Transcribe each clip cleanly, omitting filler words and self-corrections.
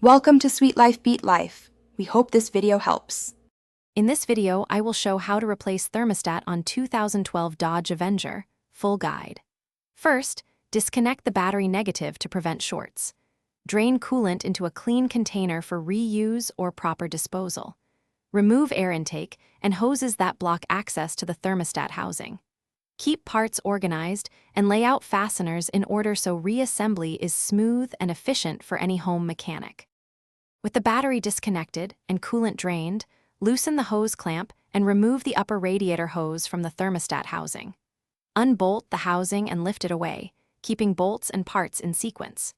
Welcome to Sweet Life Beat Life. We hope this video helps. In this video, I will show how to replace thermostat on 2012 Dodge Avenger, full guide. First, disconnect the battery negative to prevent shorts. Drain coolant into a clean container for reuse or proper disposal. Remove air intake and hoses that block access to the thermostat housing. Keep parts organized and lay out fasteners in order so reassembly is smooth and efficient for any home mechanic. With the battery disconnected and coolant drained, loosen the hose clamp and remove the upper radiator hose from the thermostat housing. Unbolt the housing and lift it away, keeping bolts and parts in sequence.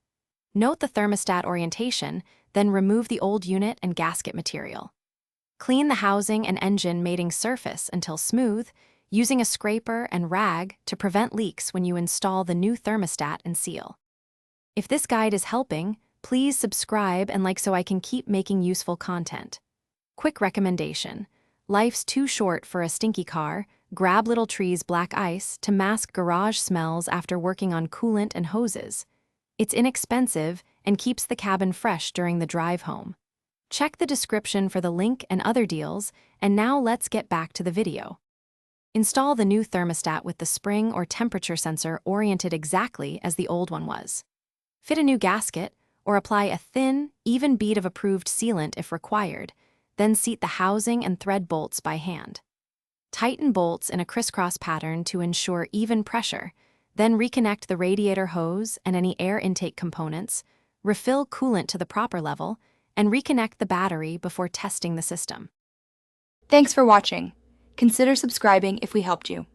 Note the thermostat orientation, then remove the old unit and gasket material. Clean the housing and engine mating surface until smooth, using a scraper and rag to prevent leaks when you install the new thermostat and seal. If this guide is helping, please subscribe and like so I can keep making useful content. Quick recommendation: life's too short for a stinky car. Grab Little Tree's black ice to mask garage smells after working on coolant and hoses. It's inexpensive and keeps the cabin fresh during the drive home. Check the description for the link and other deals, and now let's get back to the video. Install the new thermostat with the spring or temperature sensor oriented exactly as the old one was. Fit a new gasket, or apply a thin, even bead of approved sealant if required, then seat the housing and thread bolts by hand. Tighten bolts in a crisscross pattern to ensure even pressure, then reconnect the radiator hose and any air intake components, refill coolant to the proper level, and reconnect the battery before testing the system. Thanks for watching. Consider subscribing if we helped you.